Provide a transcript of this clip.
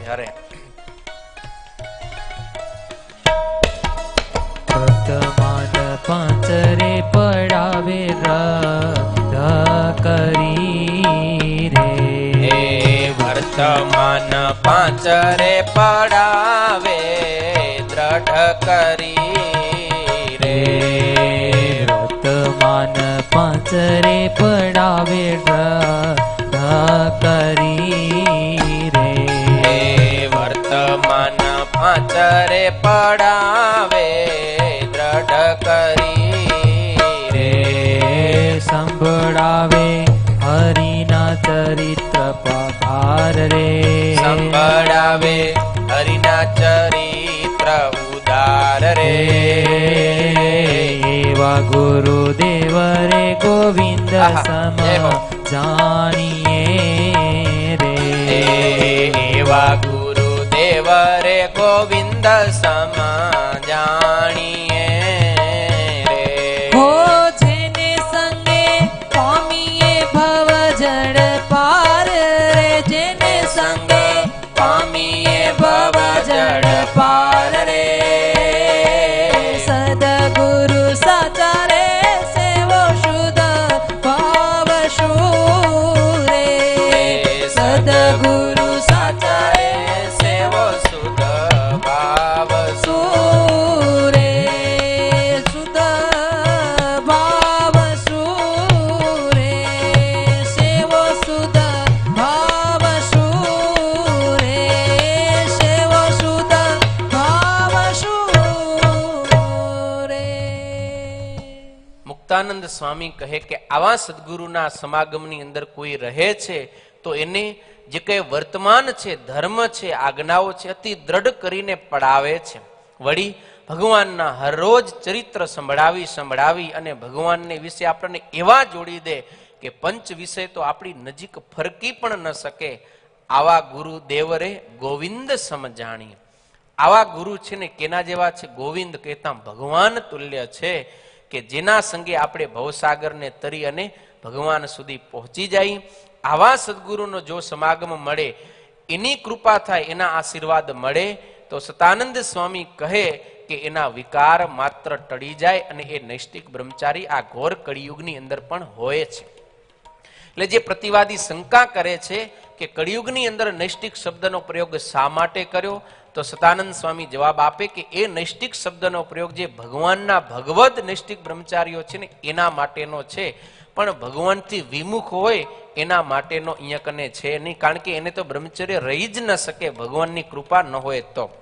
હરે વર્તમાન પાંચરે પડાવે રાધા કરી રે વર્તમાન પાંચરે પડાવે દ્રઢ કરી રે વર્તમાન પાંચરે પડાવે રાધા કરી રે વર્તમાન પાંચરે પડાવે દ્રઢ કરી રે સંભળાવે હરિના ચરિત્ર પધાર રે સંભળાવે હરિના ચરિત્ર ઉદાર રે એવા ગુરુદેવ રે ગોવિંદ સમ જાણીએ રે એવા ગુરુદેવ રે ગોવિંદ સમ જાણીએ રે હો જેને સંગે પામીએ ભવ જળ પાર રે જેને સંગે પામીએ ભવ જળ પાર રે સદગુરુ સાચા રે સેવો શુદ્ધ ભાવ શુરે સદગુરુ સાચા રે સેવો સુધ ભાવ સુરે શુદ્ધ ભાવ સુરે સેવો શુદ્ધ ભાવ સુરે સેવો શુદ્ધ ભાવ સુરે. મુક્તાનંદ સ્વામી કહે કે આવા સદગુરુના સમાગમની અંદર કોઈ રહે છે તો એને જે કઈ વર્તમાન છે, ધર્મ છે, આજ્ઞાઓ છે, અતિ દ્રઢ કરીને પડાવે છે. વળી ભગવાનના હરરોજ ચરિત્ર સંભળાવી અને ભગવાનને વિશે આપણને એવા જોડી દે કે પંચ વિષય તો આપણી નજીક ફરકી પણ ન શકે. આવા ગુરુ દેવરે ગોવિંદ સમજાણી. આવા ગુરુ છે ને કેના જેવા છે? ગોવિંદ કહેતા ભગવાન તુલ્ય છે કે જેના સંગે આપણે ભવસાગરને તરી અને ભગવાન સુધી પહોંચી જાય. આવા સદગુરુનો જો સમાગમ મળે, એની કૃપા થાય, એના આશીર્વાદ મળે તો સતાનંદ સ્વામી કહે કે એના વિકાર માત્ર ટળી જાય અને એ નૈષ્ટિક બ્રહ્મચારી આ ઘોર કળિયુગની અંદર પણ હોય છે. એટલે જે પ્રતિવાદી શંકા કરે છે કે કળિયુગની અંદર નૈષ્ટિક શબ્દનો પ્રયોગ શા માટે કર્યો, તો સતાનંદ સ્વામી જવાબ આપે કે એ નૈષ્ટિક શબ્દનો પ્રયોગ જે ભગવાનના ભગવદ નૈષ્ટિક બ્રહ્મચારીઓ છે ને એના માટેનો છે, પણ ભગવાનથી વિમુખ હોય એના માટેનો અહીંયા કને છે નહીં. કારણ કે એને તો બ્રહ્મચર્ય રહી જ ન શકે ભગવાનની કૃપા ન હોય તો.